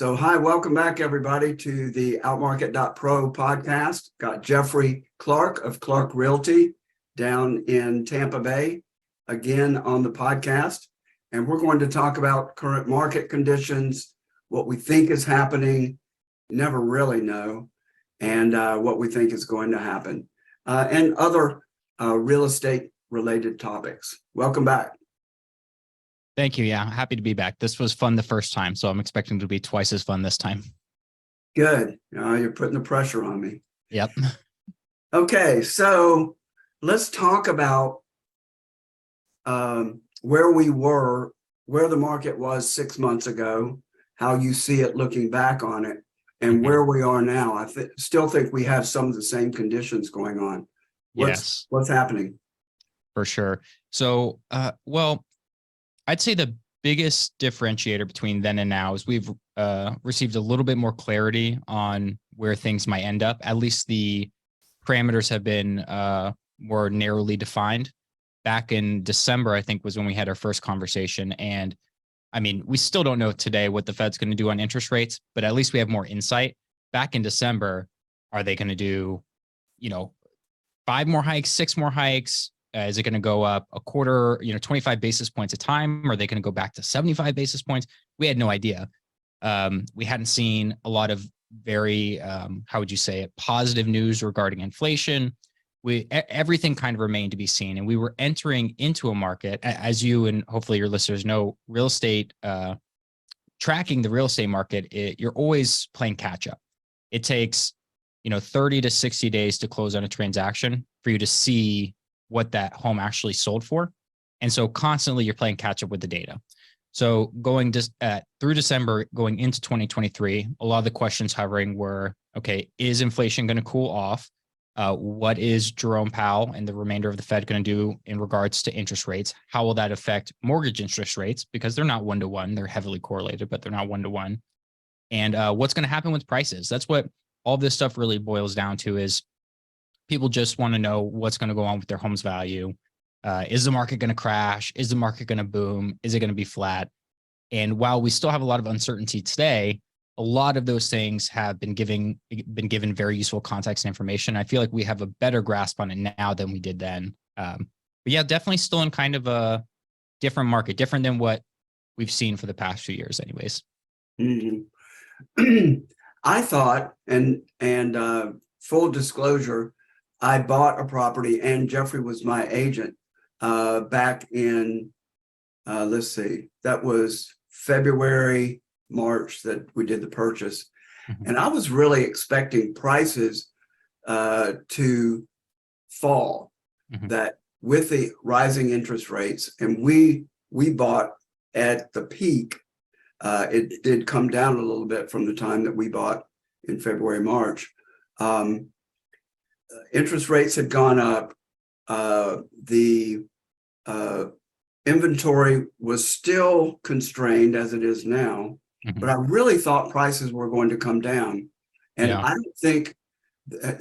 So, hi, welcome back, everybody, to the outmarket.pro podcast. Got Jeffrey Clarke of Clarke Realty down in Tampa Bay again on the podcast. And we're going to talk about current market conditions, what we think is happening, never really know, and what we think is going to happen, and other real estate related topics. Welcome back. Thank you. Yeah, happy to be back. This was fun the first time, so I'm expecting to be twice as fun this time. Good. You're putting the pressure on me. Yep. Okay, so let's talk about where we were, where the market was 6 months ago, how you see it looking back on it, and where we are now. I still think we have some of the same conditions going on. What's happening? For sure. So, well, I'd say the biggest differentiator between then and now is we've received a little bit more clarity on where things might end up. At least the parameters have been more narrowly defined. Back in December, I think, was when we had our first conversation. And I mean, we still don't know today what the Fed's going to do on interest rates, but at least we have more insight. Back in December, are they going to do, 5 more hikes, 6 more hikes? Is it going to go up a quarter, 25 basis points a time? Or are they going to go back to 75 basis points? We had no idea. We hadn't seen a lot of very, how would you say it, positive news regarding inflation. Everything kind of remained to be seen. And we were entering into a market, as you and hopefully your listeners know, real estate, tracking the real estate market, you're always playing catch up. It takes, 30 to 60 days to close on a transaction for you to see what that home actually sold for. And so constantly you're playing catch up with the data. So going through December, going into 2023, a lot of the questions hovering were, okay, is inflation going to cool off? What is Jerome Powell and the remainder of the Fed going to do in regards to interest rates? How will that affect mortgage interest rates? Because they're not one-to-one, they're heavily correlated, but they're not one-to-one. And what's going to happen with prices? That's what all this stuff really boils down to, is people just want to know what's going to go on with their home's value. Is the market going to crash? Is the market going to boom? Is it going to be flat? And while we still have a lot of uncertainty today, a lot of those things have been given very useful context and information. I feel like we have a better grasp on it now than we did then. But yeah, definitely still in kind of a different market, different than what we've seen for the past few years anyways. Mm-hmm. I thought, and full disclosure, I bought a property and Jeffrey was my agent back in, that was February, March that we did the purchase. Mm-hmm. And I was really expecting prices to fall, mm-hmm. that with the rising interest rates, and we bought at the peak. It did come down a little bit from the time that we bought in February, March. Interest rates had gone up. The inventory was still constrained as it is now, mm-hmm. but I really thought prices were going to come down. And yeah. I don't think,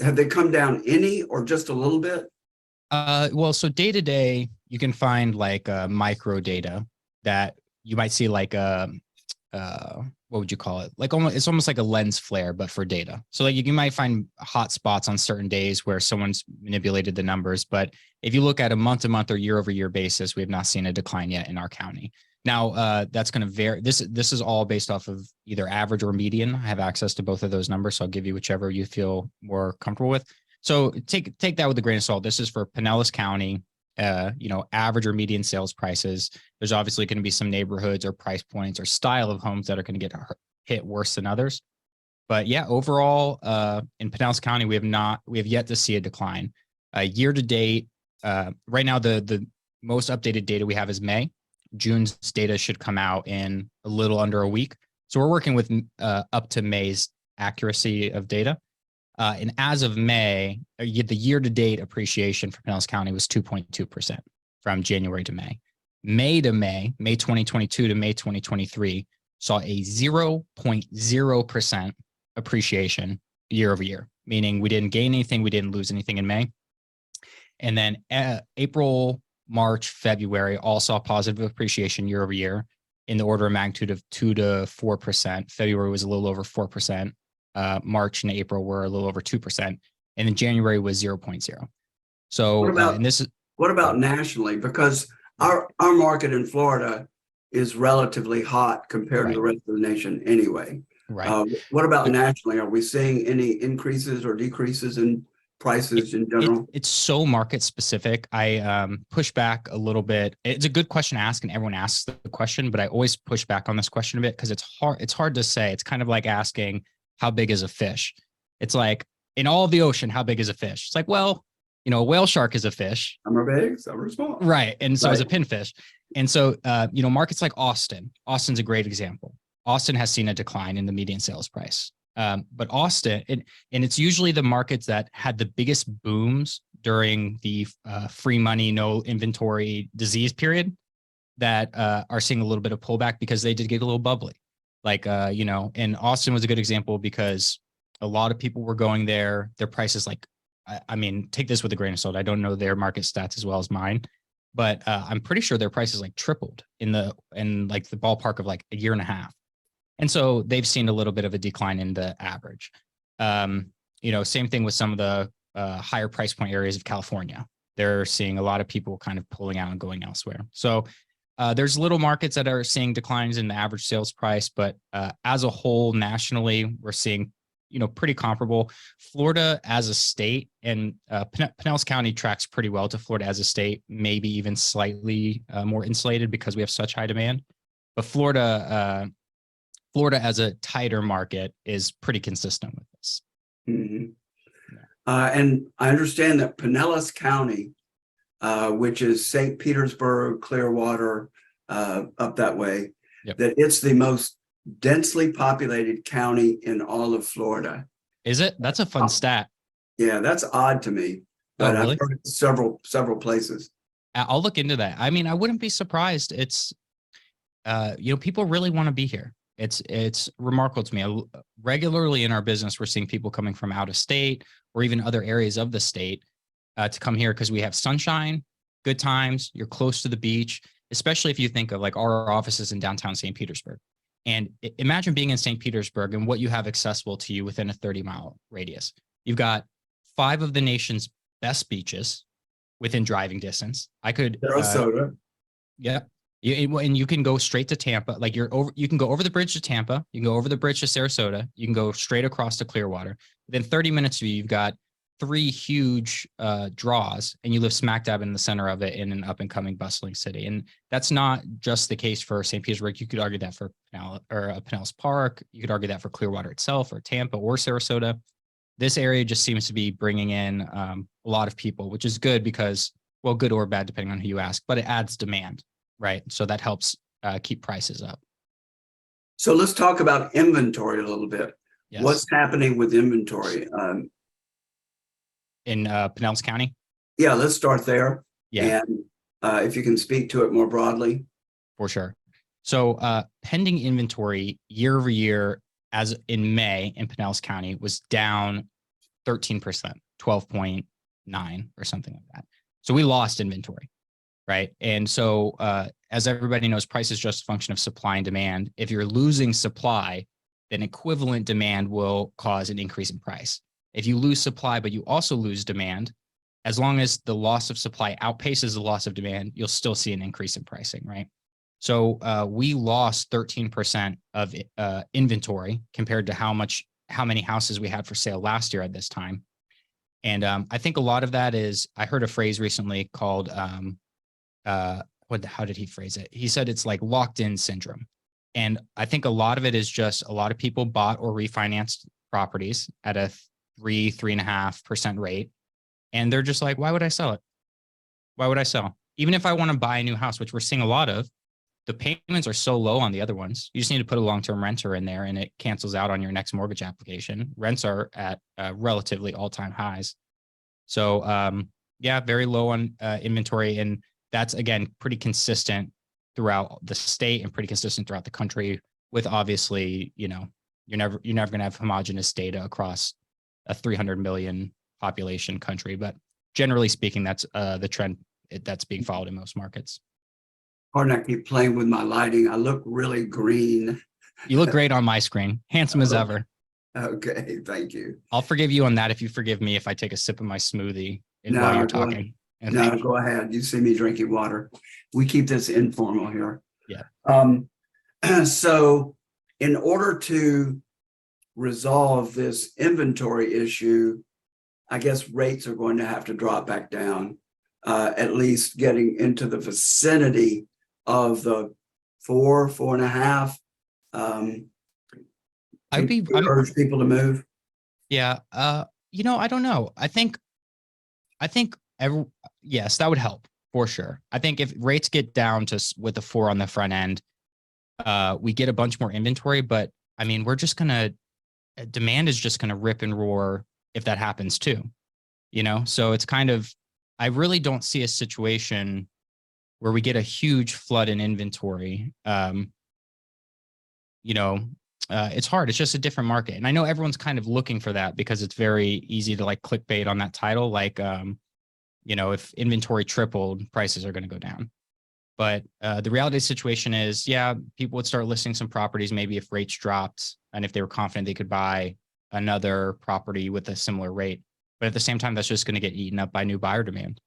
have they come down any or just a little bit? Well, so day to day, you can find like micro data that you might see like what would you call it? Like it's almost like a lens flare, but for data. So like you might find hot spots on certain days where someone's manipulated the numbers. But if you look at a month to month or year over year basis, we have not seen a decline yet in our county. Now that's going to vary. This is all based off of either average or median. I have access to both of those numbers, so I'll give you whichever you feel more comfortable with. So take that with a grain of salt. This is for Pinellas County. Average or median sales prices. There's obviously going to be some neighborhoods or price points or style of homes that are going to get hit worse than others. But yeah, overall, in Pinellas County, we have yet to see a decline. Year to date, right now, the most updated data we have is May. June's data should come out in a little under a week. So we're working with up to May's accuracy of data. And as of May, the year-to-date appreciation for Pinellas County was 2.2% from January to May. May 2022 to May 2023, saw a 0.0% appreciation year over year, meaning we didn't gain anything, we didn't lose anything in May. And then April, March, February all saw positive appreciation year over year. in the order of magnitude of 2 to 4%. February was a little over 4%. March and April were a little over 2%. And then January was 0.0. So, and this is, what about nationally? Because our market in Florida is relatively hot compared to the rest of the nation anyway. Right. What about nationally? Are we seeing any increases or decreases in prices in general? It's so market specific. I push back a little bit. It's a good question to ask, and everyone asks the question, but I always push back on this question a bit because it's hard. It's hard to say. It's kind of like asking, how big is a fish? It's like, in all of the ocean, how big is a fish? It's like, well, you know, a whale shark is a fish. Some are big, some are small. Right. And so is a pinfish. And so, you know, markets like Austin's a great example. Austin has seen a decline in the median sales price. But Austin, and it's usually the markets that had the biggest booms during the free money, no inventory disease period that are seeing a little bit of pullback because they did get a little bubbly. Like, you know, and Austin was a good example because a lot of people were going there. Their prices, like, I mean, take this with a grain of salt. I don't know their market stats as well as mine, but I'm pretty sure their prices like tripled in like the ballpark of like a year and a half. And so they've seen a little bit of a decline in the average. You know, same thing with some of the higher price point areas of California. They're seeing a lot of people kind of pulling out and going elsewhere. So there's little markets that are seeing declines in the average sales price, but as a whole, nationally, we're seeing, you know, pretty comparable. Florida as a state, and Pinellas County tracks pretty well to Florida as a state, maybe even slightly more insulated because we have such high demand. But Florida as a tighter market is pretty consistent with this. Mm-hmm. And I understand that Pinellas County, which is St. Petersburg, Clearwater, up that way, that it's the most densely populated county in all of Florida. Is it? That's a fun stat. Yeah, that's odd to me, but really? I've heard it several places. I'll look into that. I mean, I wouldn't be surprised. It's, you know, people really want to be here. It's remarkable to me. Regularly in our business, we're seeing people coming from out of state or even other areas of the state to come here because we have sunshine, good times. You're close to the beach, especially if you think of like our offices in downtown St. Petersburg. And imagine being in St. Petersburg and what you have accessible to you within a 30-mile radius. You've got 5 of the nation's best beaches within driving distance. I could Sarasota. Yeah. And you can go straight to Tampa. Like you can go over the bridge to Tampa. You can go over the bridge to Sarasota. You can go straight across to Clearwater. Within 30 minutes of you, you've got 3 huge draws, and you live smack dab in the center of it in an up and coming bustling city. And that's not just the case for St. Petersburg. You could argue that for Pinellas Park. You could argue that for Clearwater itself, or Tampa, or Sarasota. This area just seems to be bringing in a lot of people, which is good because, well, good or bad, depending on who you ask, but it adds demand, right? So that helps keep prices up. So let's talk about inventory a little bit. Yes. What's happening with inventory? In Pinellas County? Yeah, let's start there. Yeah. And if you can speak to it more broadly. For sure. So pending inventory year over year, as in May in Pinellas County, was down 13%, 12.9 or something like that. So we lost inventory, right? And so as everybody knows, price is just a function of supply and demand. If you're losing supply, then equivalent demand will cause an increase in price. If you lose supply, but you also lose demand, as long as the loss of supply outpaces the loss of demand, you'll still see an increase in pricing, right? So we lost 13% of inventory compared to how many houses we had for sale last year at this time. And I think a lot of that is, I heard a phrase recently called, how did he phrase it? He said it's like locked in syndrome. And I think a lot of it is just a lot of people bought or refinanced properties at a 3.5% rate. And they're just like, why would I sell it? Why would I sell? Even if I want to buy a new house, which we're seeing a lot of, the payments are so low on the other ones. You just need to put a long-term renter in there and it cancels out on your next mortgage application. Rents are at relatively all-time highs. So yeah, very low on inventory. And that's, again, pretty consistent throughout the state and pretty consistent throughout the country, with obviously, you know, you're never going to have homogeneous data across a 300 million population country. But generally speaking, that's the trend that's being followed in most markets. Pardon, I keep playing with my lighting. I look really green. You look great on my screen, handsome as ever. Okay, thank you. I'll forgive you on that if you forgive me if I take a sip of my smoothie No, while you're go ahead. talking. No, go ahead. You see me drinking water. We keep this informal here. Yeah. So in order to resolve this inventory issue, I guess rates are going to have to drop back down, at least getting into the vicinity of the 4.5. I'd be, urge people to move. yeah. I don't know. I think yes, that would help for sure. I think if rates get down to with a 4 on the front end, we get a bunch more inventory, but I mean, demand is just gonna rip and roar if that happens too, So it's kind of, I really don't see a situation where we get a huge flood in inventory. It's hard. It's just a different market. And I know everyone's kind of looking for that because it's very easy to like clickbait on that title. Like, if inventory tripled, prices are going to go down. But the reality of the situation is, yeah, people would start listing some properties, maybe if rates dropped and if they were confident they could buy another property with a similar rate. But at the same time, that's just going to get eaten up by new buyer demand.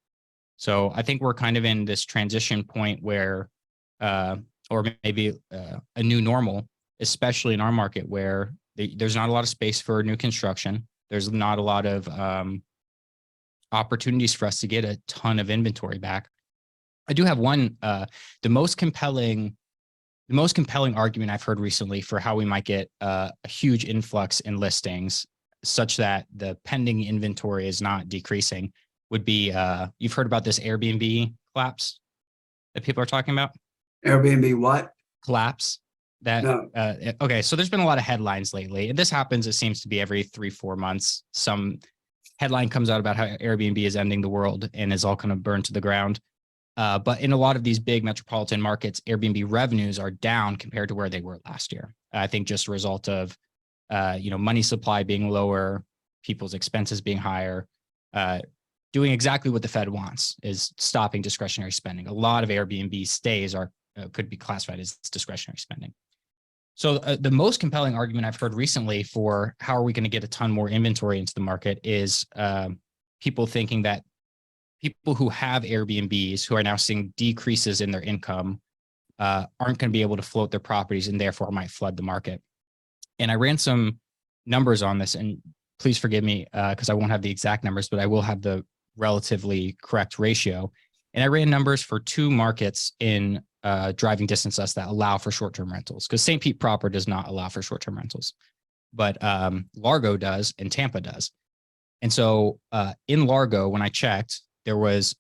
So I think we're kind of in this transition point where, or maybe a new normal, especially in our market where there's not a lot of space for new construction. There's not a lot of opportunities for us to get a ton of inventory back. I do have one, the most compelling argument I've heard recently for how we might get a huge influx in listings such that the pending inventory is not decreasing would be, you've heard about this Airbnb collapse that people are talking about? Airbnb what? Collapse. That No. Okay, so there's been a lot of headlines lately, and this happens, it seems to be every 3-4 months. Some headline comes out about how Airbnb is ending the world and is all going to burn to the ground. But in a lot of these big metropolitan markets, Airbnb revenues are down compared to where they were last year. I think just a result of, money supply being lower, people's expenses being higher, doing exactly what the Fed wants is stopping discretionary spending. A lot of Airbnb stays could be classified as discretionary spending. So the most compelling argument I've heard recently for how are we going to get a ton more inventory into the market is people thinking that people who have Airbnbs who are now seeing decreases in their income aren't going to be able to float their properties and therefore might flood the market. And I ran some numbers on this, and please forgive me because I won't have the exact numbers, but I will have the relatively correct ratio. And I ran numbers for 2 markets in driving distance us that allow for short-term rentals, because St. Pete proper does not allow for short-term rentals, but Largo does and Tampa does. And so in Largo, when I checked, there was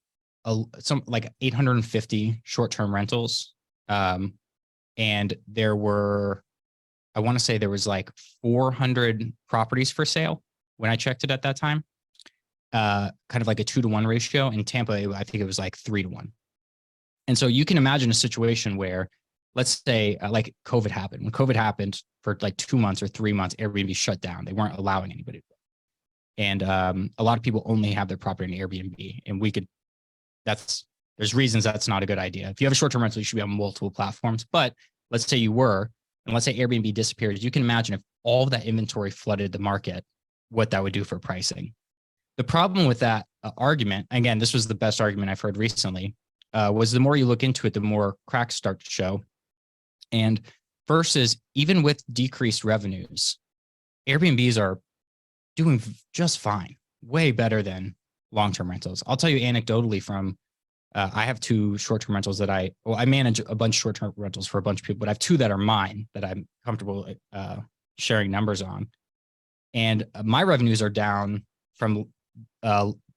some like 850 short-term rentals. And there were, I want to say there was like 400 properties for sale when I checked it at that time. Kind of like a 2-to-1 ratio. In Tampa, I think it was like 3-to-1. And so you can imagine a situation where, let's say like COVID happened. When COVID happened for like 2 months or 3 months, Airbnb shut down. They weren't allowing anybody. And a lot of people only have their property in Airbnb. And there's reasons that's not a good idea. If you have a short-term rental, you should be on multiple platforms. But let's say you were, and let's say Airbnb disappears. You can imagine if all of that inventory flooded the market, what that would do for pricing. The problem with that argument, again, this was the best argument I've heard recently, was the more you look into it, the more cracks start to show. And versus even with decreased revenues, Airbnbs are doing just fine, way better than long-term rentals. I'll tell you anecdotally from, I have 2 short-term rentals that I manage a bunch of short-term rentals for a bunch of people, but I have 2 that are mine that I'm comfortable sharing numbers on. And my revenues are down from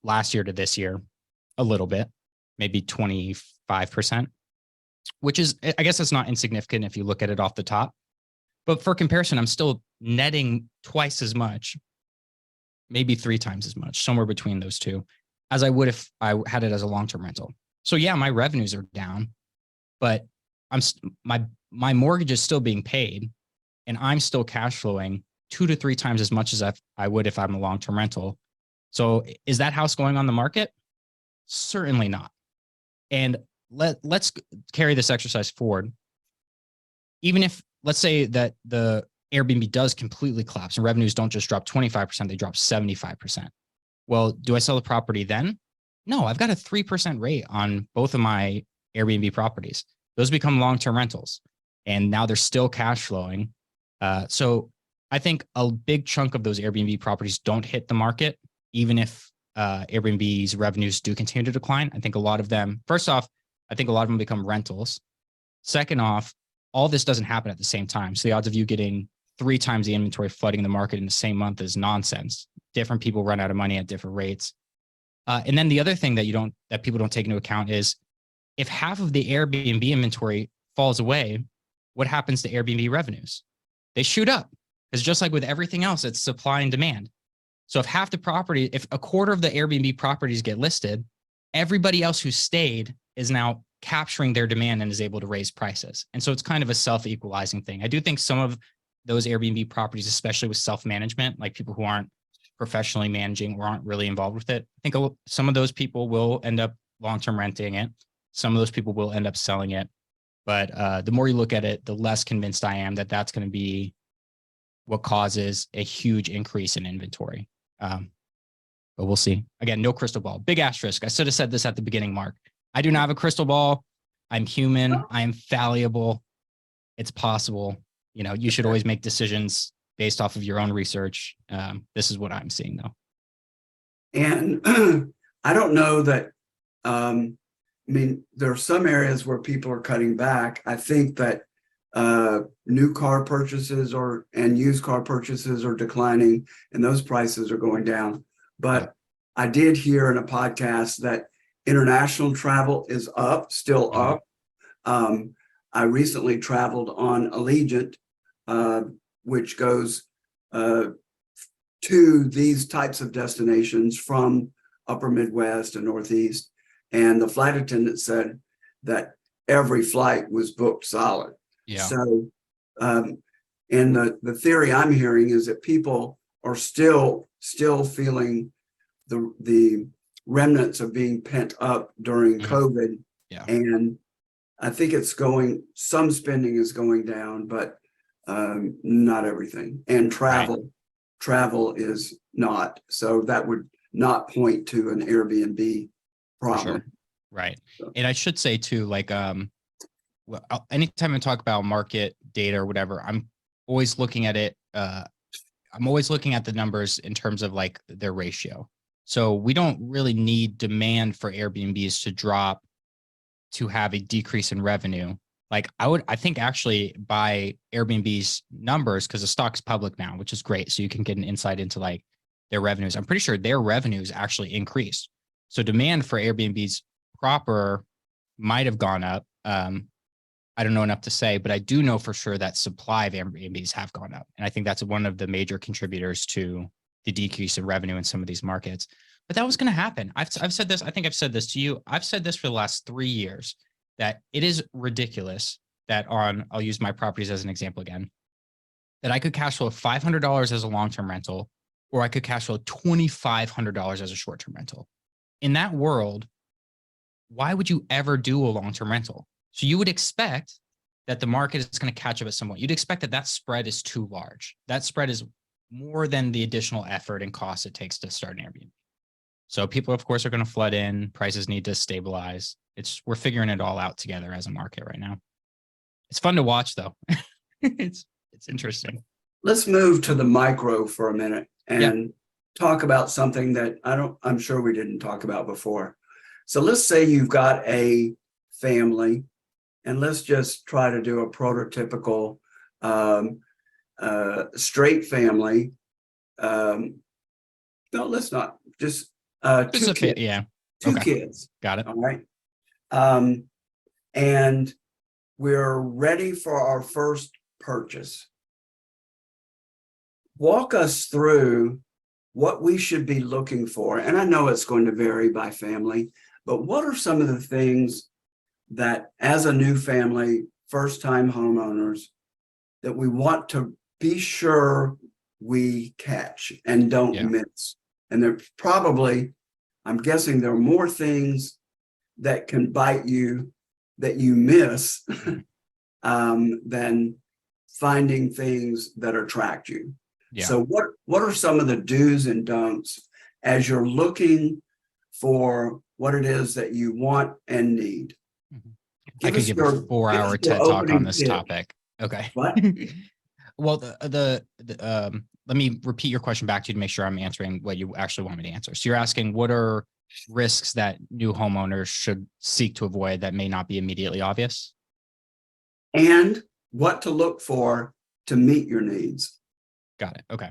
last year to this year a little bit, maybe 25%, which is, I guess that's not insignificant if you look at it off the top. But for comparison, I'm still netting twice as much, maybe 3 times as much, somewhere between those 2, as I would if I had it as a long-term rental. So yeah, my revenues are down, but my mortgage is still being paid, and I'm still cash flowing 2 to 3 times as much as I would if I'm a long-term rental. So is that house going on the market? Certainly not. And let's carry this exercise forward. Even if, let's say that the Airbnb does completely collapse and revenues don't just drop 25%, they drop 75%. Well, do I sell the property then? No, I've got a 3% rate on both of my Airbnb properties. Those become long-term rentals, and now they're still cash flowing. So I think a big chunk of those Airbnb properties don't hit the market, even if Airbnb's revenues do continue to decline. I think a lot of them, first off, I think a lot of them become rentals. Second off, all this doesn't happen at the same time. So the odds of you getting 3 times the inventory flooding the market in the same month is nonsense. Different people run out of money at different rates. And then the other thing that people don't take into account is if half of the Airbnb inventory falls away, what happens to Airbnb revenues? They shoot up, because just like with everything else, it's supply and demand. So if half the property, if a quarter of the Airbnb properties get listed, everybody else who stayed is now capturing their demand and is able to raise prices. And so it's kind of a self-equalizing thing. I do think some of those Airbnb properties, especially with self-management, like people who aren't professionally managing or aren't really involved with it, I think some of those people will end up long-term renting it. Some of those people will end up selling it. But the more you look at it, the less convinced I am that that's going to be what causes a huge increase in inventory. But we'll see. Again, no crystal ball. Big asterisk. I should have said this at the beginning, Mark. I do not have a crystal ball. I'm human. I am fallible. It's possible. You know, you should always make decisions based off of your own research. This is what I'm seeing, though. And I don't know that, I mean, there are some areas where people are cutting back. I think that new car purchases and used car purchases are declining, and those prices are going down. But I did hear in a podcast that international travel is still up. I recently traveled on Allegiant, which goes to these types of destinations from upper Midwest and Northeast. And the flight attendant said that every flight was booked solid. Yeah. So, and the theory I'm hearing is that people are still feeling the remnants of being pent up during COVID. Yeah. And I think some spending is going down, but not everything. And travel is not. So that would not point to an Airbnb problem. For sure. Right. And I should say too, like, anytime I talk about market data or whatever, I'm always looking at it. I'm always looking at the numbers in terms of like their ratio. So we don't really need demand for Airbnbs to drop to have a decrease in revenue. Like I think actually by Airbnb's numbers, because the stock's public now, which is great. So you can get an insight into like their revenues. I'm pretty sure their revenues actually increased. So demand for Airbnb's proper might have gone up. I don't know enough to say, but I do know for sure that supply of Airbnbs have gone up. And I think that's one of the major contributors to the decrease in revenue in some of these markets. But that was going to happen. I've said this. I think I've said this to you. I've said this for the last 3 years, that it is ridiculous that I'll use my properties as an example again, that I could cash flow $500 as a long-term rental, or I could cash flow $2,500 as a short-term rental. In that world, why would you ever do a long-term rental? So you would expect that the market is going to catch up at some point. You'd expect that spread is too large. That spread is more than the additional effort and cost it takes to start an Airbnb. So people, of course, are going to flood in. Prices need to stabilize. We're figuring it all out together as a market right now. It's fun to watch, though. It's interesting. Let's move to the micro for a minute and talk about something that I'm sure we didn't talk about before. So let's say you've got a family, and let's just try to do a prototypical straight family. No, let's not. Just two kids. Two kids. Got it. All right. And we're ready for our first purchase. Walk us through what we should be looking for. And I know it's going to vary by family, but what are some of the things that as a new family, first-time homeowners, that we want to be sure we catch and don't miss? And I'm guessing there are more things that can bite you that you miss than finding things that attract you. Yeah. So what are some of the do's and don'ts as you're looking for what it is that you want and need? I could give a 4-hour TED talk on this topic. Okay. What? Well, let me repeat your question back to you to make sure I'm answering what you actually want me to answer. So you're asking what are risks that new homeowners should seek to avoid that may not be immediately obvious? And what to look for to meet your needs. Got it. Okay.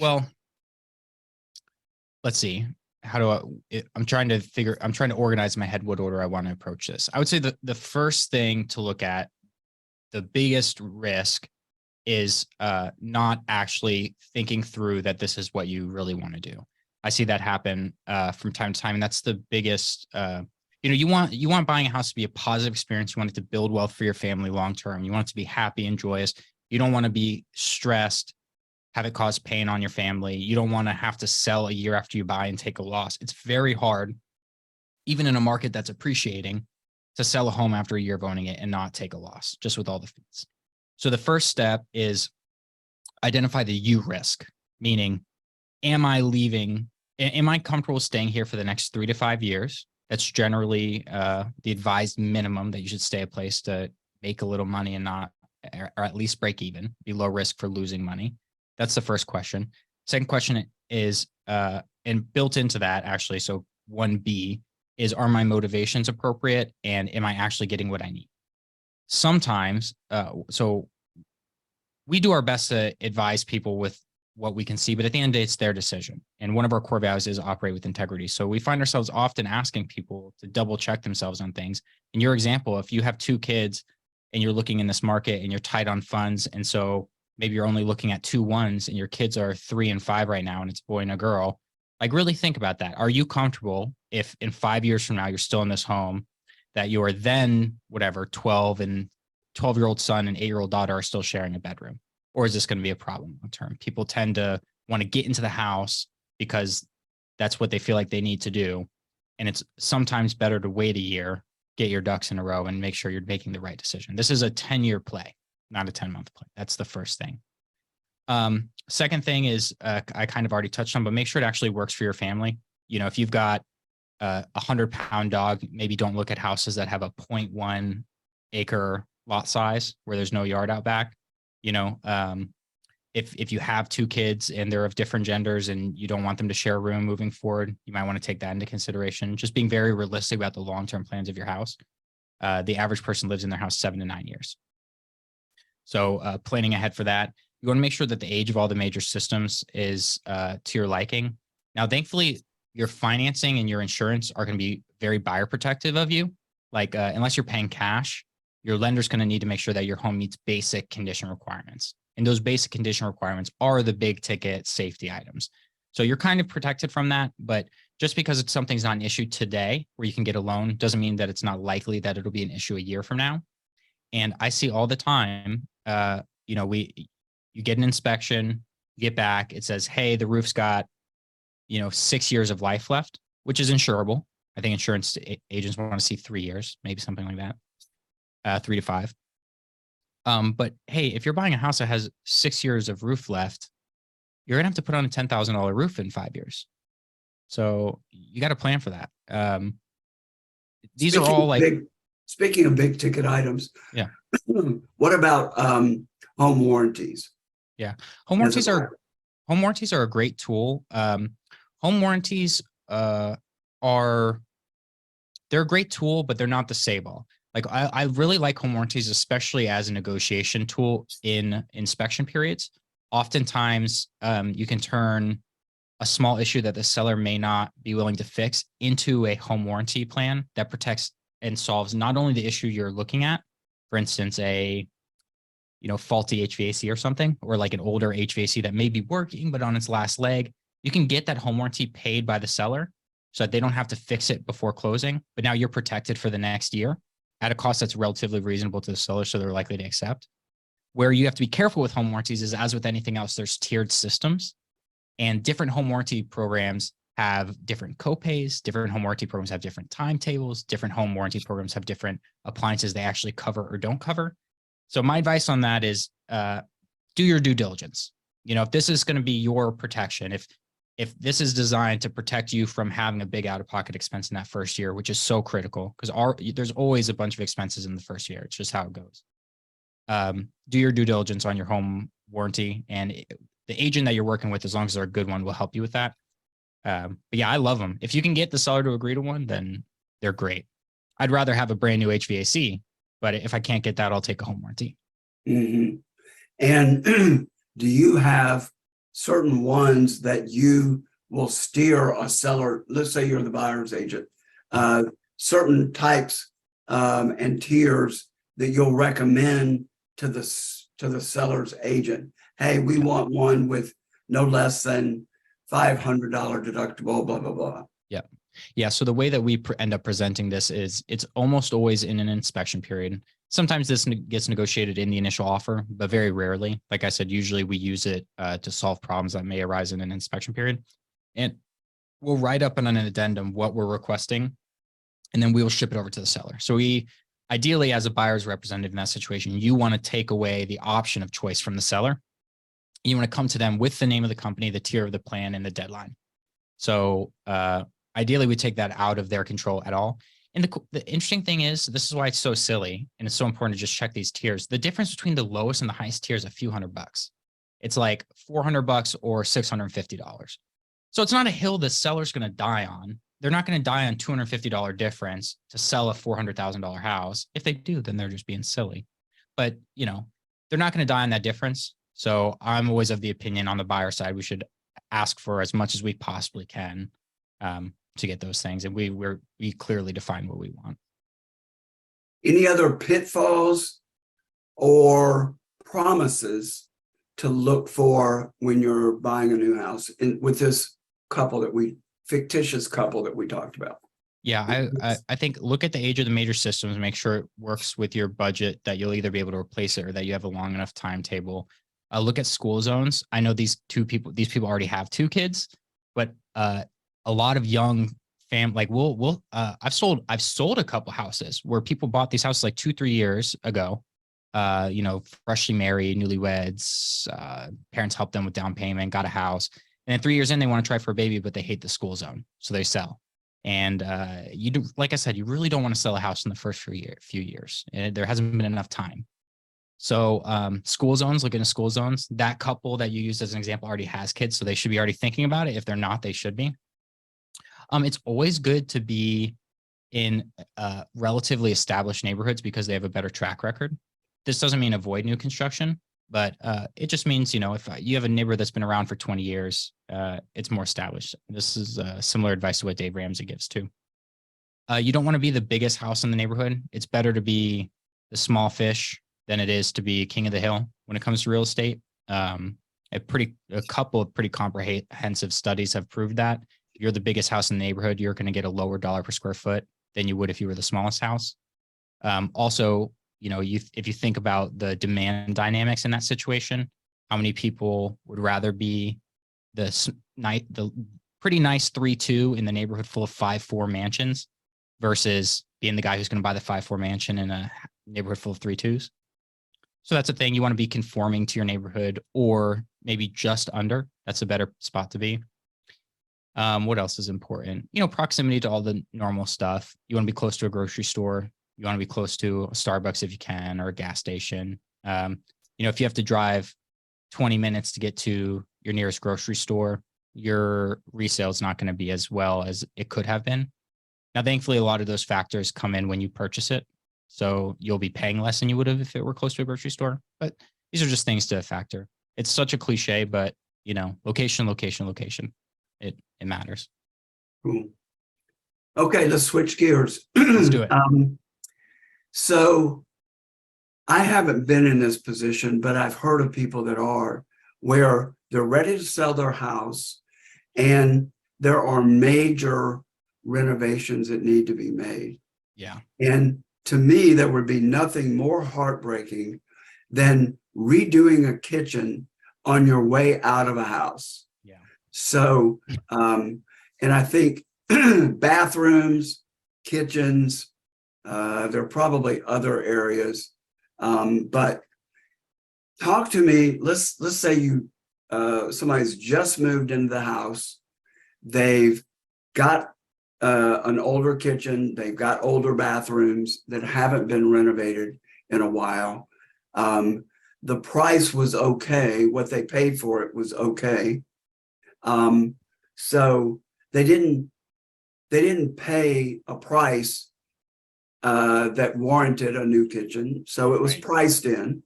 Well, let's see. How do I'm trying to organize in my head what order I want to approach this. I would say the first thing to look at, the biggest risk is not actually thinking through that this is what you really want to do. I see that happen from time to time, and that's the biggest. You want buying a house to be a positive experience. You want it to build wealth for your family long term. You want it to be happy and joyous. You don't want to be stressed, have it cause pain on your family. You don't want to have to sell a year after you buy and take a loss. It's very hard, even in a market that's appreciating, to sell a home after a year of owning it and not take a loss, just with all the fees. So the first step is identify the you risk, meaning, am I comfortable staying here for the next 3 to 5 years? That's generally the advised minimum that you should stay a place to make a little money and not, or at least break even, be low risk for losing money. That's the first question. Second question is, and built into that actually, so 1B is, are my motivations appropriate and am I actually getting what I need? Sometimes, so we do our best to advise people with what we can see, but at the end of the day, it's their decision. And one of our core values is operate with integrity. So we find ourselves often asking people to double check themselves on things. In your example, if you have 2 kids and you're looking in this market and you're tight on funds, and so maybe you're only looking at 2 ones and your kids are 3 and 5 right now, and it's a boy and a girl, like really think about that. Are you comfortable if in 5 years from now, you're still in this home, that you are then whatever 12-year-old son and 8-year-old daughter are still sharing a bedroom? Or is this going to be a problem long term? People tend to want to get into the house because that's what they feel like they need to do. And it's sometimes better to wait a year, get your ducks in a row, and make sure you're making the right decision. This is a 10-year play, not a 10-month play. That's the first thing. Second thing is, I kind of already touched on, but make sure it actually works for your family. If you've got a 100-pound dog, maybe don't look at houses that have a 0.1 acre lot size where there's no yard out back. If you have 2 kids and they're of different genders and you don't want them to share a room moving forward, you might want to take that into consideration. Just being very realistic about the long-term plans of your house. The average person lives in their house 7 to 9 years. So planning ahead for that. You want to make sure that the age of all the major systems is to your liking. Now, thankfully, your financing and your insurance are going to be very buyer protective of you. Like unless you're paying cash, your lender's going to need to make sure that your home meets basic condition requirements. And those basic condition requirements are the big ticket safety items. So you're kind of protected from that, but just because something's not an issue today where you can get a loan doesn't mean that it's not likely that it'll be an issue a year from now. And I see all the time, you get an inspection, you get back, it says, hey, the roof's got, 6 years of life left, which is insurable. I think insurance agents want to see 3 years, maybe something like that. 3 to 5. But hey, if you're buying a house that has 6 years of roof left, you're gonna have to put on a $10,000 roof in 5 years. So you got to plan for that. These are all like speaking of big ticket items. Yeah. What about home warranties? Yeah, home warranties are a great tool. Home warranties they're a great tool, but they're not the save-all. Like I really like home warranties, especially as a negotiation tool in inspection periods. Oftentimes, you can turn a small issue that the seller may not be willing to fix into a home warranty plan that protects and solves not only the issue you're looking at, for instance, a faulty HVAC or something, or like an older HVAC that may be working but on its last leg. You can get that home warranty paid by the seller so that they don't have to fix it before closing, but now you're protected for the next year at a cost that's relatively reasonable to the seller, so they're likely to accept. Where you have to be careful with home warranties is, as with anything else, there's tiered systems, and different home warranty programs have different copays, different home warranty programs have different timetables, different home warranty programs have different appliances they actually cover or don't cover. So my advice on that is do your due diligence. You know, if this is going to be your protection, if this is designed to protect you from having a big out-of-pocket expense in that first year, which is so critical because there's always a bunch of expenses in the first year. It's just how it goes. Do your due diligence on your home warranty, and the agent that you're working with, as long as they're a good one, will help you with that. But yeah, I love them. If you can get the seller to agree to one, then they're great. I'd rather have a brand new HVAC, but if I can't get that, I'll take a home warranty. Mm-hmm. And do you have certain ones that you will steer a seller? Let's say you're the buyer's agent, certain types and tiers that you'll recommend to the seller's agent. Hey, we want one with no less than $500 deductible, blah, blah, blah. Yeah. Yeah. So the way that we end up presenting this is it's almost always in an inspection period. Sometimes this gets negotiated in the initial offer, but very rarely. Like I said, usually we use it to solve problems that may arise in an inspection period. And we'll write up on an addendum what we're requesting, and then we will ship it over to the seller. So we ideally, as a buyer's representative in that situation, you want to take away the option of choice from the seller. You want to come to them with the name of the company, the tier of the plan, and the deadline. So ideally, we take that out of their control at all. And the interesting thing is, this is why it's so silly and it's so important to just check these tiers. The difference between the lowest and the highest tier is a few $100. It's like $400 or $650. So it's not a hill the seller's going to die on. They're not going to die on $250 difference to sell a $400,000 house. If they do, then they're just being silly. But, you know, they're not going to die on that difference. So I'm always of the opinion on the buyer side, we should ask for as much as we possibly can to get those things. And we clearly define what we want. Any other pitfalls or promises to look for when you're buying a new house with this fictitious couple that we talked about? Yeah, I think look at the age of the major systems, make sure it works with your budget, that you'll either be able to replace it or that you have a long enough timetable. Look at school zones. I know these people already have 2 kids, but a lot of young like I've sold a couple houses where people bought these houses like 2-3 years ago. You know, freshly married, newlyweds, parents helped them with down payment, got a house. And then 3 years in, they want to try for a baby, but they hate the school zone. So they sell. And you do, like I said, you really don't want to sell a house in the first few years. There hasn't been enough time. So school zones, look into school zones. That couple that you used as an example already has kids, so they should be already thinking about it. If they're not, they should be. It's always good to be in relatively established neighborhoods because they have a better track record. This doesn't mean avoid new construction, but it just means, you know, if you have a neighborhood that's been around for 20 years, it's more established. This is similar advice to what Dave Ramsey gives too. You don't want to be the biggest house in the neighborhood. It's better to be the small fish than it is to be king of the hill when it comes to real estate. A couple of pretty comprehensive studies have proved that. If you're the biggest house in the neighborhood, you're going to get a lower dollar per square foot than you would if you were the smallest house. Also, you know, if you think about the demand dynamics in that situation, how many people would rather be the pretty nice 3-2 in the neighborhood full of 5-4 mansions versus being the guy who's going to buy the 5-4 mansion in a neighborhood full of 3-2s? So that's a thing. You want to be conforming to your neighborhood or maybe just under. That's a better spot to be. What else is important? You know, proximity to all the normal stuff. You want to be close to a grocery store. You want to be close to a Starbucks if you can, or a gas station. You know, if you have to drive 20 minutes to get to your nearest grocery store, your resale is not going to be as well as it could have been. Now, thankfully, a lot of those factors come in when you purchase it. So you'll be paying less than you would have if it were close to a grocery store. But these are just things to factor. It's such a cliche, but, you know, location. It matters. Cool. Okay, let's switch gears. Let's do it. So I haven't been in this position, but I've heard of people that are, where they're ready to sell their house and there are major renovations that need to be made. Yeah. And to me, there would be nothing more heartbreaking than redoing a kitchen on your way out of a house. Yeah. So, and And I think bathrooms, kitchens, there are probably other areas. But talk to me. Let's say somebody's just moved into the house. They've got an older kitchen. They've got older bathrooms that haven't been renovated in a while. The price was okay. What they paid for it was okay. So they didn't pay a price that warranted a new kitchen. So it was priced in.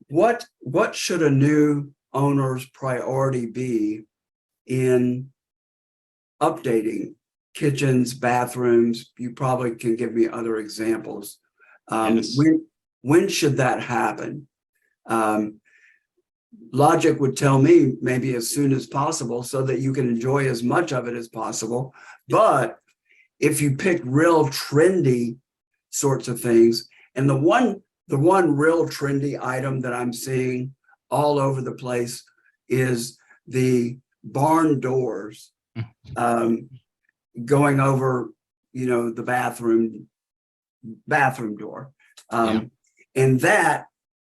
What should a new owner's priority be in updating kitchens, bathrooms? You probably can give me other examples. Yes. When should that happen? Logic would tell me maybe as soon as possible so that you can enjoy as much of it as possible. But if you pick real trendy sorts of things, and the one real trendy item that I'm seeing all over the place is the barn doors going over, the bathroom door. And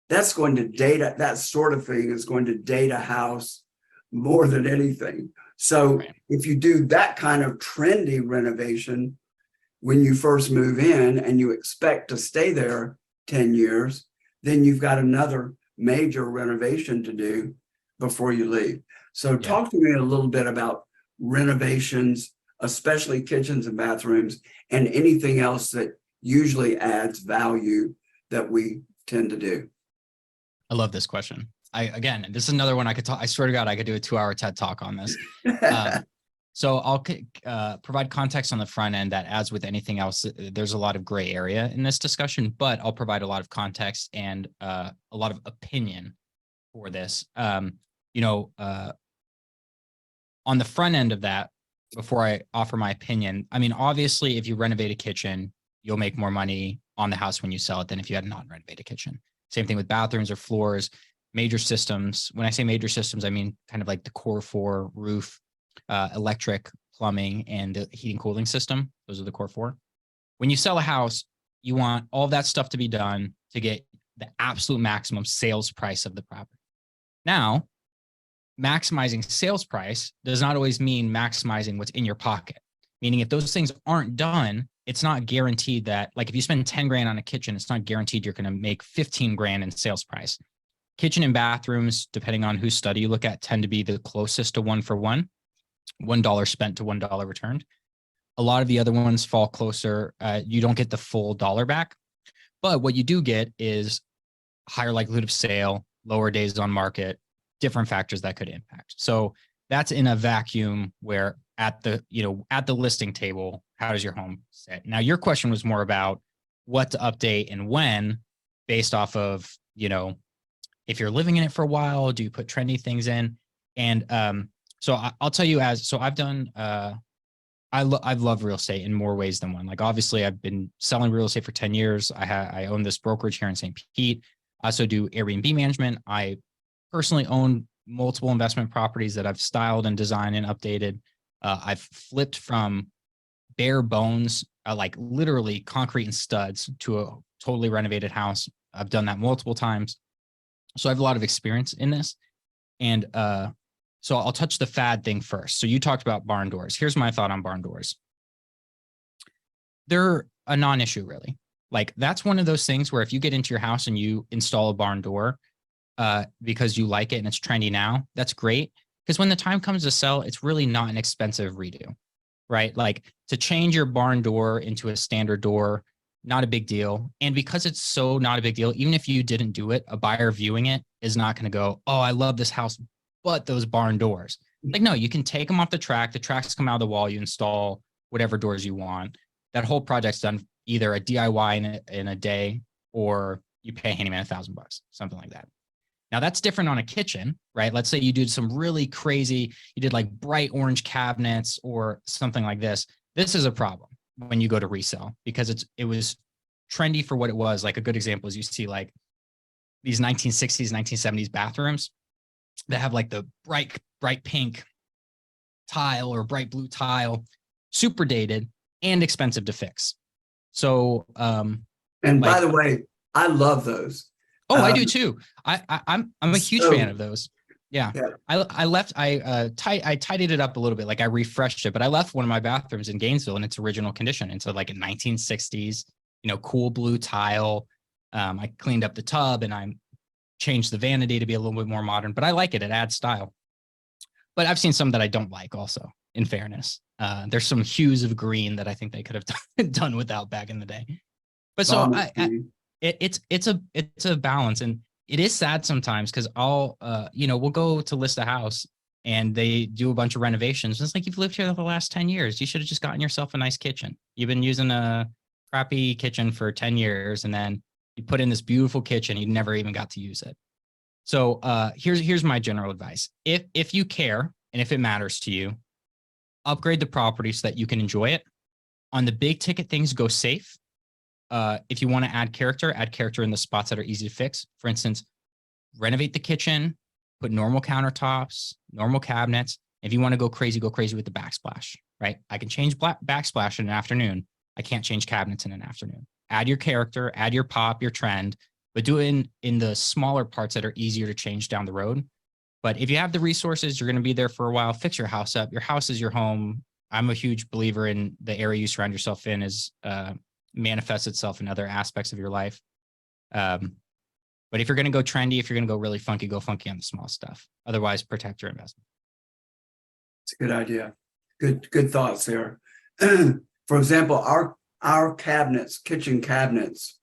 that's going to data, that sort of thing is going to date a house more than anything. So if you do that kind of trendy renovation when you first move in and you expect to stay there 10 years, then you've got another major renovation to do before you leave. So talk to me a little bit about renovations, especially kitchens and bathrooms, and anything else that usually adds value that we tend to do. I love this question. This is another one I could talk. I swear to God, I could do a 2-hour TED talk on this. So I'll provide context on the front end that, as with anything else, there's a lot of gray area in this discussion, but I'll provide a lot of context and a lot of opinion for this. On the front end of that, before I offer my opinion, I mean, obviously, if you renovate a kitchen, you'll make more money on the house when you sell it than if you had a non-renovated kitchen. Same thing with bathrooms or floors, major systems. When I say major systems, I mean kind of like the core 4, roof, electric, plumbing, and the heating cooling system. Those are the core 4. When you sell a house, you want all that stuff to be done to get the absolute maximum sales price of the property. Now, maximizing sales price does not always mean maximizing what's in your pocket. Meaning if those things aren't done, it's not guaranteed that, like if you spend 10 grand on a kitchen, it's not guaranteed you're going to make 15 grand in sales price. Kitchen and bathrooms, depending on whose study you look at, tend to be the closest to 1 for 1, $1 spent to $1 returned. A lot of the other ones fall closer. You don't get the full dollar back, but what you do get is higher likelihood of sale, lower days on market, different factors that could impact. So that's in a vacuum where at the listing table, how does your home sit? Now, your question was more about what to update and when, based off of, if you're living in it for a while, do you put trendy things in? And so I'll tell you, I've done, I've loved real estate in more ways than one. Like, obviously, I've been selling real estate for 10 years. I own this brokerage here in St. Pete. I also do Airbnb management. I personally own multiple investment properties that I've styled and designed and updated. I've flipped from bare bones, like literally concrete and studs, to a totally renovated house. I've done that multiple times. So I have a lot of experience in this. And so I'll touch the fad thing first. So you talked about barn doors. Here's my thought on barn doors. They're a non-issue, really. Like, that's one of those things where if you get into your house and you install a barn door because you like it and it's trendy now, that's great. Because when the time comes to sell, it's really not an expensive redo, right? Like, to change your barn door into a standard door, not a big deal. And because it's so not a big deal, even if you didn't do it, a buyer viewing it is not going to go, oh, I love this house, but those barn doors. Like, no, you can take them off the track. The tracks come out of the wall. You install whatever doors you want. That whole project's done either a DIY in a day, or you pay a handyman $1,000, something like that. Now, that's different on a kitchen, right? Let's say you did some really crazy, you did like bright orange cabinets or something like this. This is a problem when you go to resell, because it was trendy for what it was. Like, a good example is you see like these 1960s, 1970s bathrooms that have like the bright pink tile or bright blue tile, super dated and expensive to fix. So, And by like, the way, I love those. oh, I do Um, too. I'm a huge fan so of those. Yeah. yeah, I tidied it up a little bit, like I refreshed it, but I left one of my bathrooms in Gainesville in its original condition. And so like a 1960s, cool blue tile. I cleaned up the tub and I changed the vanity to be a little bit more modern, but I like it. It adds style. But I've seen some that I don't like also, in fairness. There's some hues of green that I think they could have done without back in the day. But so almond tree. it's a balance, and it is sad sometimes because I'll we'll go to list a house and they do a bunch of renovations. It's like, you've lived here the last 10 years. You should have just gotten yourself a nice kitchen. You've been using a crappy kitchen for 10 years and then you put in this beautiful kitchen, you never even got to use it. So here's my general advice. If you care and if it matters to you, upgrade the property so that you can enjoy it. On the big ticket things, go safe. If you want to add character in the spots that are easy to fix. For instance, renovate the kitchen, put normal countertops, normal cabinets. If you want to go crazy with the backsplash, right? I can change backsplash in an afternoon. I can't change cabinets in an afternoon. Add your character, add your pop, your trend, but do it in the smaller parts that are easier to change down the road. But if you have the resources, you're going to be there for a while, fix your house up. Your house is your home. I'm a huge believer in the area you surround yourself in is manifests itself in other aspects of your life. But if you're going to go trendy, if you're going to go really funky, go funky on the small stuff. Otherwise, protect your investment. It's a good idea. Good thoughts there. For example, our cabinets, kitchen cabinets,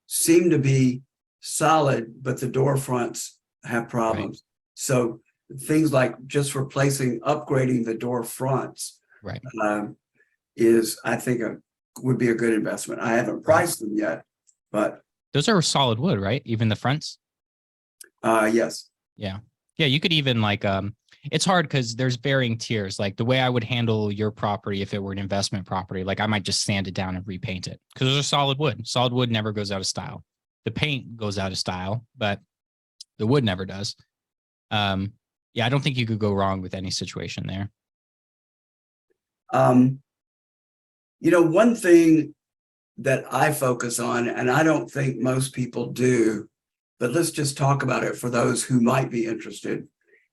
seem to be solid, but the door fronts have problems. Right. So things like just upgrading the door fronts, right, is, I think, would be a good investment. I haven't priced them yet, but those are solid wood, right? Even the fronts. Yes. Yeah. You could even it's hard because there's varying tiers. Like the way I would handle your property if it were an investment property, like I might just sand it down and repaint it because those are solid wood. Solid wood never goes out of style. The paint goes out of style, but the wood never does. I don't think you could go wrong with any situation there. One thing that I focus on, and I don't think most people do, but let's just talk about it for those who might be interested,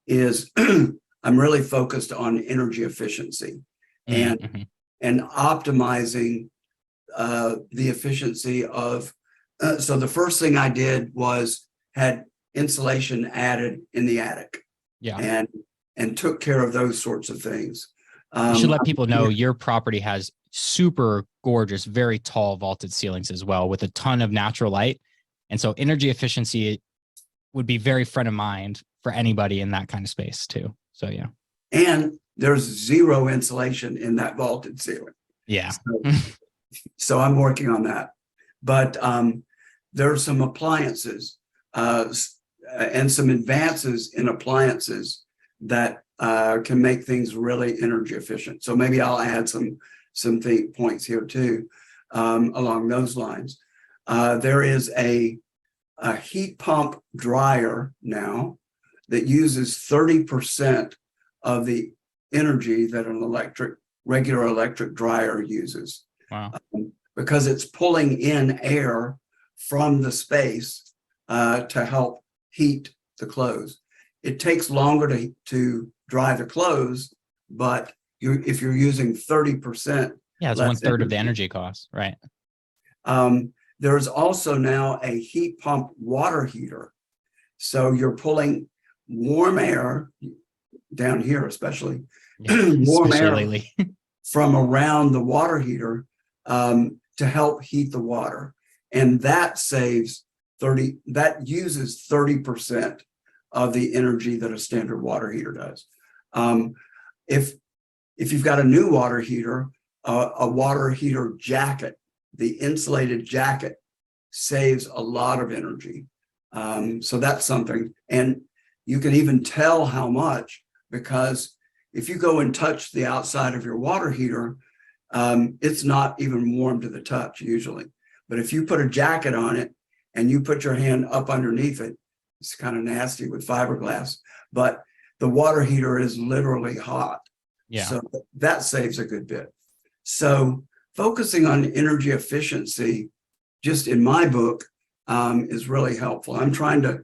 is I'm really focused on energy efficiency and optimizing the efficiency of. So the first thing I did was had insulation added in the attic, and took care of those sorts of things. You should let people know your property has super gorgeous, very tall vaulted ceilings as well, with a ton of natural light. And so energy efficiency would be very front of mind for anybody in that kind of space too. So, yeah. And there's zero insulation in that vaulted ceiling. Yeah. So I'm working on that. But there are some appliances and some advances in appliances that can make things really energy efficient. So maybe I'll add some points here too, along those lines. There is a heat pump dryer now that uses 30% of the energy that an regular electric dryer uses. Wow. Because it's pulling in air from the space to help heat the clothes. It takes longer to dry the clothes, but if you're using 30%. Yeah, it's 1/3 of the energy cost, right? There's also now a heat pump water heater. So you're pulling warm air down here, especially warm air lately. from around the water heater to help heat the water. And that uses 30% of the energy that a standard water heater does. If you've got a new water heater, a water heater jacket, the insulated jacket saves a lot of energy. So that's something. And you can even tell how much, because if you go and touch the outside of your water heater, it's not even warm to the touch usually. But if you put a jacket on it and you put your hand up underneath it, it's kind of nasty with fiberglass, but the water heater is literally hot. Yeah. So that saves a good bit. So focusing on energy efficiency, just in my book, is really helpful. I'm trying to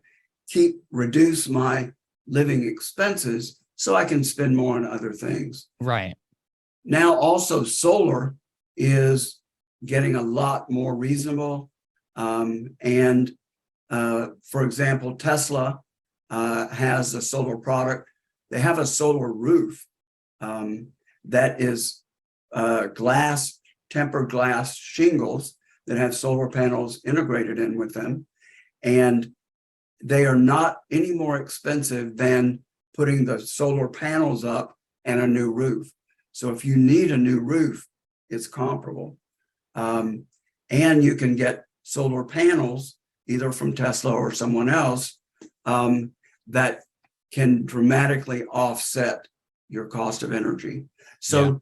reduce my living expenses so I can spend more on other things. Right. Now, also solar is getting a lot more reasonable. And for example, Tesla has a solar product. They have a solar roof that is tempered glass shingles that have solar panels integrated in with them. And they are not any more expensive than putting the solar panels up and a new roof. So if you need a new roof, it's comparable. And you can get solar panels either from Tesla or someone else that can dramatically offset your cost of energy. So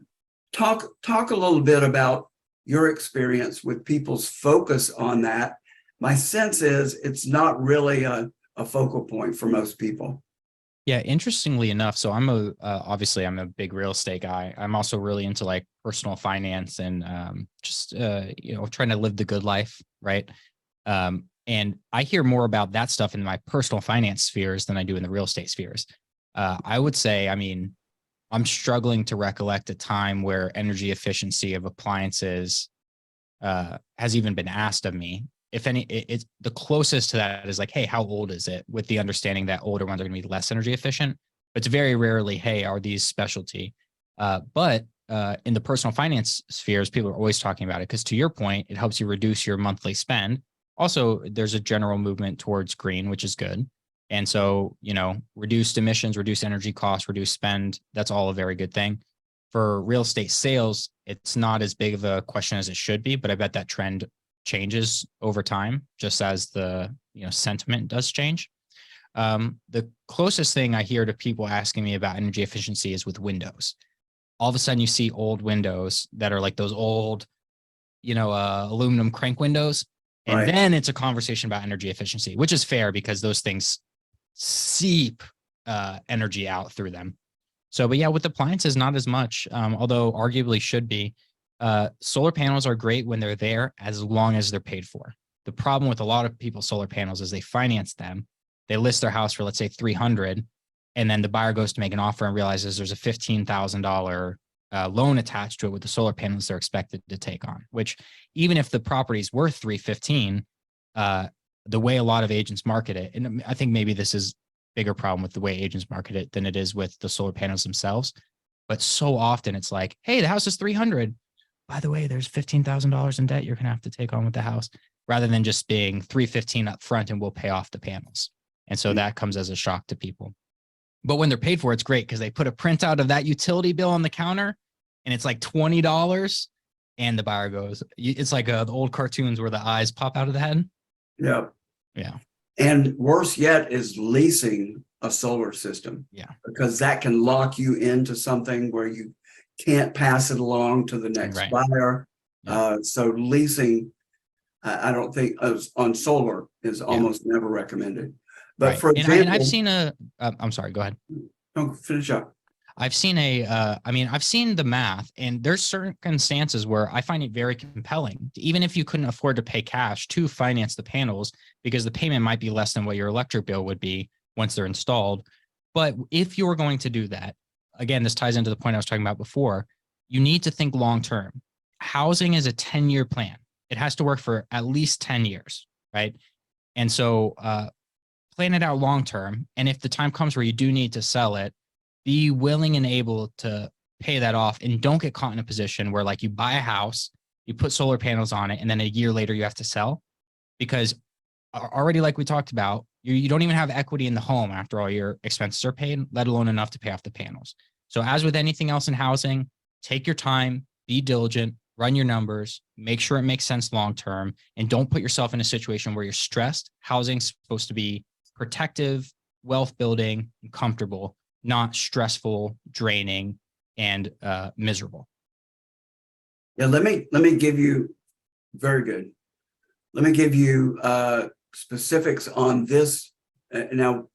talk a little bit about your experience with people's focus on that. My sense is it's not really a focal point for most people. Yeah, interestingly enough, so obviously I'm a big real estate guy. I'm also really into like personal finance and just trying to live the good life, right? And I hear more about that stuff in my personal finance spheres than I do in the real estate spheres. I would say, I mean, I'm struggling to recollect a time where energy efficiency of appliances has even been asked of me. If any, it's the closest to that is like, hey, how old is it? With the understanding that older ones are going to be less energy efficient. But it's very rarely, hey, are these specialty? But in the personal finance spheres, people are always talking about it because, to your point, it helps you reduce your monthly spend. Also, there's a general movement towards green, which is good. And so, reduced emissions, reduced energy costs, reduced spend. That's all a very good thing. For real estate sales, it's not as big of a question as it should be, but I bet that trend changes over time, just as the sentiment does change. The closest thing I hear to people asking me about energy efficiency is with windows. All of a sudden, you see old windows that are like those old, aluminum crank windows, and Right. then it's a conversation about energy efficiency, which is fair because those things seep energy out through them. So, but yeah, with appliances, not as much, although arguably should be. Solar panels are great when they're there as long as they're paid for. The problem with a lot of people's solar panels is they finance them. They list their house for, let's say, 300, and then the buyer goes to make an offer and realizes there's a $15,000 loan attached to it with the solar panels they're expected to take on. Which, even if the property's worth 315, the way a lot of agents market it, and I think maybe this is bigger problem with the way agents market it than it is with the solar panels themselves. But so often it's like, hey, the house is 300. By the way, there's $15,000 in debt you're going to have to take on with the house, rather than just being 315 up front and we'll pay off the panels. And so that comes as a shock to people. But when they're paid for, it's great because they put a printout of that utility bill on the counter and it's like $20. And the buyer goes, it's like the old cartoons where the eyes pop out of the head. Yeah. Yeah. And worse yet is leasing a solar system. Yeah. Because that can lock you into something where you can't pass it along to the next buyer. Yeah. So leasing, I don't think on solar is almost never recommended. But Right. for example, and I've seen I'm sorry, go ahead. don't finish up. I've seen I've seen the math, and there's circumstances where I find it very compelling, even if you couldn't afford to pay cash to finance the panels, because the payment might be less than what your electric bill would be once they're installed. But if you're going to do that, again, this ties into the point I was talking about before, you need to think long term. Housing is a 10-year plan. It has to work for at least 10 years, right? And so plan it out long term. And if the time comes where you do need to sell it, be willing and able to pay that off, and don't get caught in a position where, like, you buy a house, you put solar panels on it, and then a year later you have to sell, because already, like we talked about, you don't even have equity in the home after all your expenses are paid, let alone enough to pay off the panels. So as with anything else in housing, take your time, be diligent, run your numbers, make sure it makes sense long term, and don't put yourself in a situation where you're stressed. Housing's supposed to be protective, wealth building, and comfortable, not stressful, draining, and miserable. Yeah, let me give you, very good. Let me give you specifics on this. Now,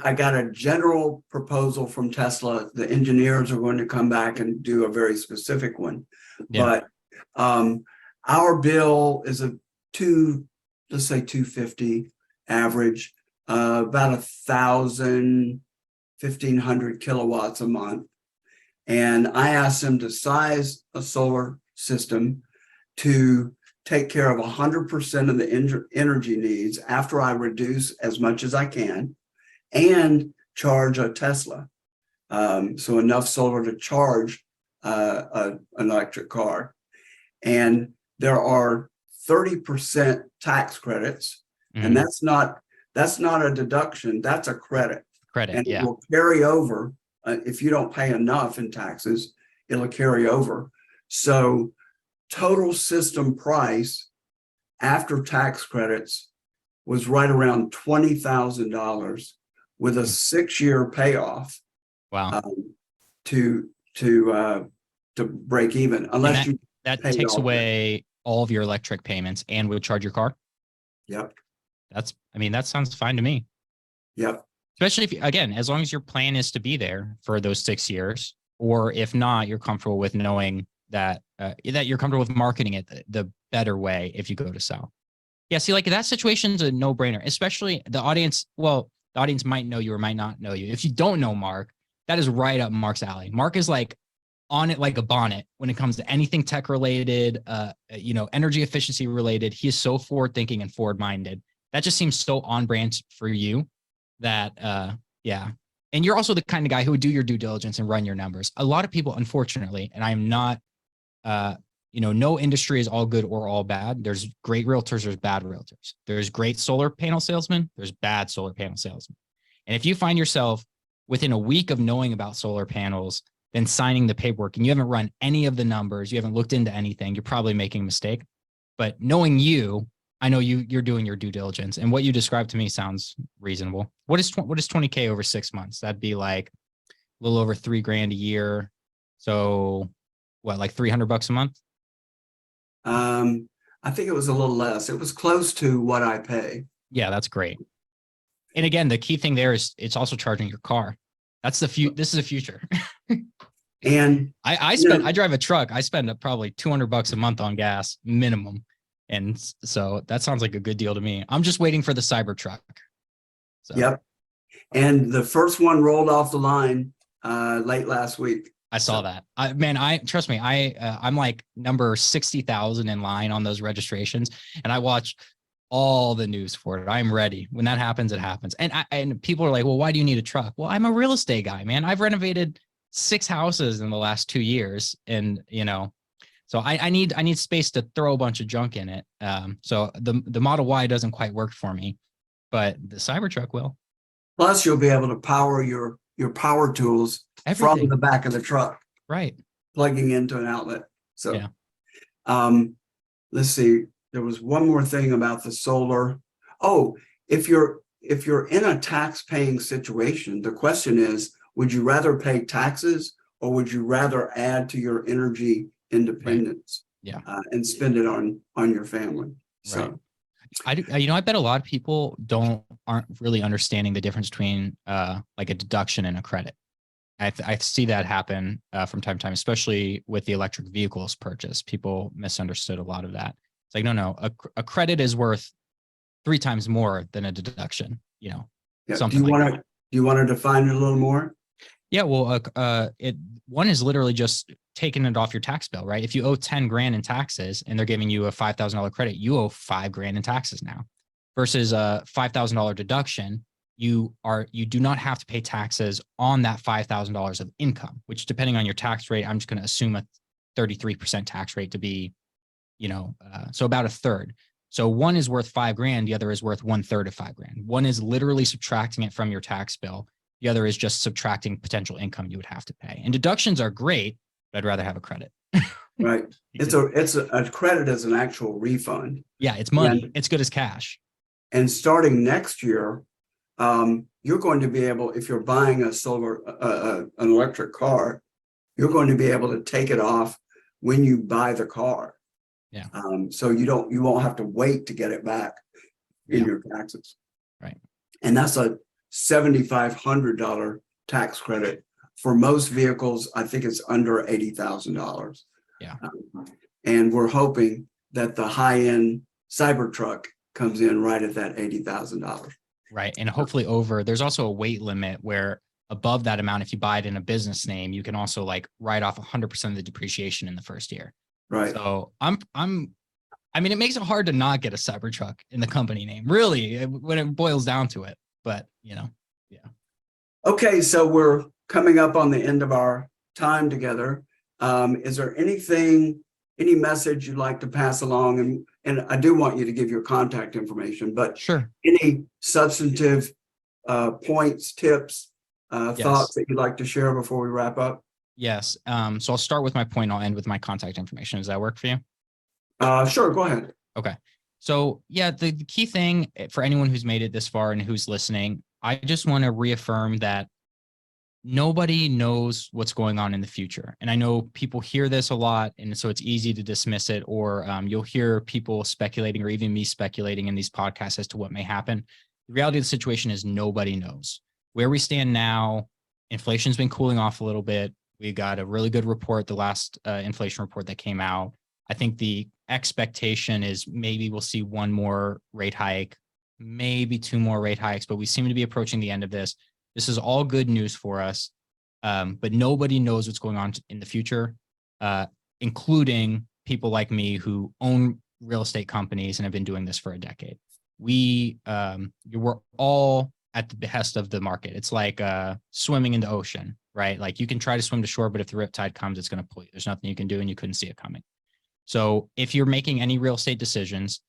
I got a general proposal from Tesla. The engineers are going to come back and do a very specific one. Yeah. But our bill is let's say 250 average, about 1,500 kilowatts a month. And I asked them to size a solar system to take care of 100% of the energy needs after I reduce as much as I can and charge a Tesla. So enough solar to charge an electric car. And there are 30% tax credits. And that's not a deduction, that's a credit. And it will carry over. If you don't pay enough in taxes, it'll carry over. So total system price after tax credits was right around $20,000 with a 6-year payoff. Wow. To break even, unless that takes away all of your electric payments and would charge your car. Yep. That sounds fine to me. Yep. Especially if, again, as long as your plan is to be there for those 6 years, or if not, you're comfortable with knowing that you're comfortable with marketing it the better way if you go to sell. Yeah. See, like that situation's a no brainer, especially the audience. Well, the audience might know you or might not know you. If you don't know Mark, that is right up Mark's alley. Mark is like on it like a bonnet when it comes to anything tech related, energy efficiency related. He is so forward thinking and forward minded. That just seems so on brand for you that, yeah. And you're also the kind of guy who would do your due diligence and run your numbers. A lot of people, unfortunately, and I am not, no industry is all good or all bad. There's great realtors, there's bad realtors. There's great solar panel salesmen, there's bad solar panel salesmen. And if you find yourself within a week of knowing about solar panels, then signing the paperwork and you haven't run any of the numbers, you haven't looked into anything, you're probably making a mistake. But knowing you, I know you're doing your due diligence, and what you described to me sounds reasonable. What is 20K over 6 months? That'd be like a little over $3,000 a year. So what, like $300 a month? I think it was a little less. It was close to what I pay. Yeah, that's great. And again, the key thing there is it's also charging your car. That's this is the future. And I drive a truck. I spend probably $200 a month on gas minimum. And so that sounds like a good deal to me. I'm just waiting for the Cybertruck. So. Yep. And the first one rolled off the line late last week. I saw that. Trust me, I'm like number 60,000 in line on those registrations, and I watch all the news for it. I'm ready. When that happens, it happens. And people are like, well, why do you need a truck? Well, I'm a real estate guy, man. I've renovated 6 houses in the last 2 years, and so I need space to throw a bunch of junk in it. So the Model Y doesn't quite work for me, but the Cybertruck will. Plus, you'll be able to power your power tools from the back of the truck, right? Plugging into an outlet. So, yeah. Let's see. There was one more thing about the solar. Oh, if you're in a tax-paying situation, the question is, would you rather pay taxes or would you rather add to your energy independence? Right. Yeah. And spend it on your family. So. Right. I bet a lot of people aren't really understanding the difference between like a deduction and a credit. I see that happen from time to time, especially with the electric vehicles purchase. People misunderstood a lot of that. It's like, no, a credit is worth 3 times more than a deduction. Yeah. Do you want to define it a little more? Yeah. Well, one is literally just taking it off your tax bill, right? If you owe 10 grand in taxes and they're giving you a $5,000 credit, you owe 5 grand in taxes now, versus a $5,000 deduction. You do not have to pay taxes on that $5,000 of income, which, depending on your tax rate, I'm just going to assume a 33% tax rate to be, so about a third. So one is worth 5 grand. The other is worth 1/3 of 5 grand. One is literally subtracting it from your tax bill. The other is just subtracting potential income you would have to pay. And deductions are great, but I'd rather have a credit. Right. It's a credit as an actual refund. Yeah, it's money. It's good as cash. And starting next year, you're going to be able, if you're buying an electric car, you're going to be able to take it off when you buy the car. Yeah. So you won't have to wait to get it back in your taxes. Right. And that's a $7,500 tax credit. For most vehicles, I think it's under $80,000. Yeah. And we're hoping that the high-end Cybertruck comes in right at that $80,000. Right. And hopefully there's also a weight limit where above that amount, if you buy it in a business name, you can also like write off 100% of the depreciation in the first year. Right. So I mean, it makes it hard to not get a Cybertruck in the company name, really, when it boils down to it. But, yeah. Okay. So we're coming up on the end of our time together. Is there any message you'd like to pass along? And I do want you to give your contact information, but Sure. any substantive points, tips, Yes. thoughts that you'd like to share before we wrap up? Yes. So I'll start with my point. I'll end with my contact information. Does that work for you? Sure. Go ahead. Okay. So yeah, the key thing for anyone who's made it this far and who's listening, I just want to reaffirm that nobody knows what's going on in the future. And I know people hear this a lot, and so it's easy to dismiss it, or you'll hear people speculating, or even me speculating in these podcasts as to what may happen. The reality of the situation is nobody knows. Where we stand now, inflation's been cooling off a little bit. We got a really good report, the last inflation report that came out. I think the expectation is maybe we'll see one more rate hike, maybe two more rate hikes, but we seem to be approaching the end of this. This is all good news for us, but nobody knows what's going on in the future, including people like me who own real estate companies and have been doing this for a decade. We're all at the behest of the market. It's like swimming in the ocean, right? Like you can try to swim to shore, but if the riptide comes, it's going to pull you. There's nothing you can do, and you couldn't see it coming. So if you're making any real estate decisions,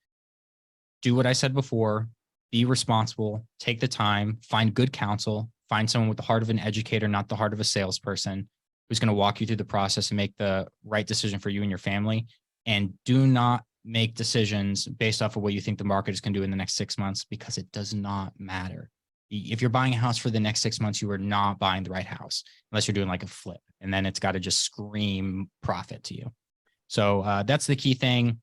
do what I said before. Be responsible, take the time, find good counsel, find someone with the heart of an educator, not the heart of a salesperson, who's going to walk you through the process and make the right decision for you and your family. And do not make decisions based off of what you think the market is going to do in the next 6 months, because it does not matter. If you're buying a house for the next 6 months, you are not buying the right house unless you're doing like a flip, and then it's got to just scream profit to you. So that's the key thing.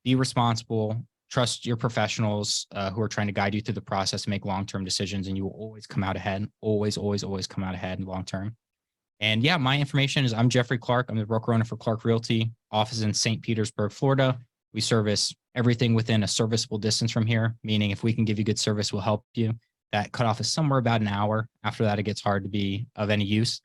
Be responsible. Trust your professionals who are trying to guide you through the process to make long-term decisions, and you will always come out ahead. Always, always, always come out ahead in long-term. And yeah, my information is I'm Jeffrey Clarke. I'm the broker owner for Clarke Realty. Office in St. Petersburg, Florida. We service everything within a serviceable distance from here, meaning if we can give you good service, we'll help you. That cutoff is somewhere about an hour. After that, it gets hard to be of any use.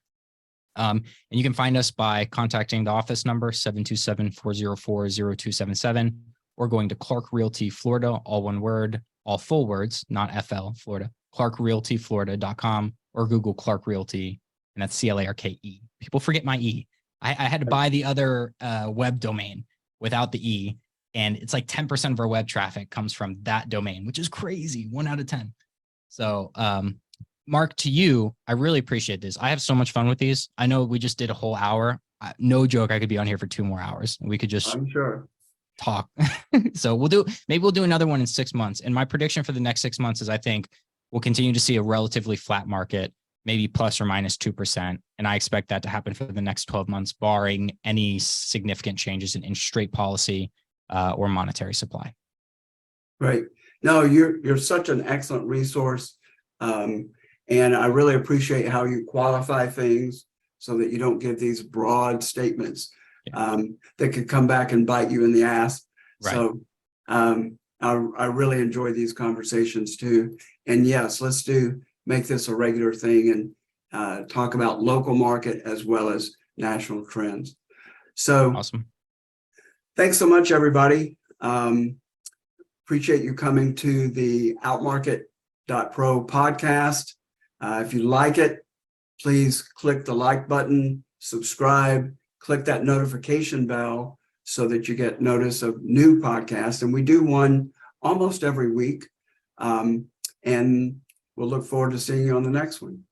And you can find us by contacting the office number 727-404-0277, or going to Clarke Realty Florida, all one word, all full words, not FL, Florida, ClarkeRealtyFlorida.com, or Google Clarke Realty, and that's CLARKE. People forget my E. I had to buy the other web domain without the E, and it's like 10% of our web traffic comes from that domain, which is crazy, 1 out of 10. So, Mark, to you, I really appreciate this. I have so much fun with these. I know we just did a whole hour. No joke, I could be on here for 2 more hours. We could just I'm sure talk. So maybe we'll do another one in 6 months. And my prediction for the next 6 months is I think we'll continue to see a relatively flat market, maybe plus or minus 2%. And I expect that to happen for the next 12 months, barring any significant changes in interest rate policy or monetary supply. Right. No, you're such an excellent resource. And I really appreciate how you qualify things so that you don't give these broad statements that could come back and bite you in the ass. Right. So I really enjoy these conversations too. And yes, let's make this a regular thing and talk about local market as well as national trends. So awesome. Thanks so much, everybody. Appreciate you coming to the outmarket.pro podcast. If you like it, please click the like button, subscribe, click that notification bell so that you get notice of new podcasts. And we do one almost every week. And we'll look forward to seeing you on the next one.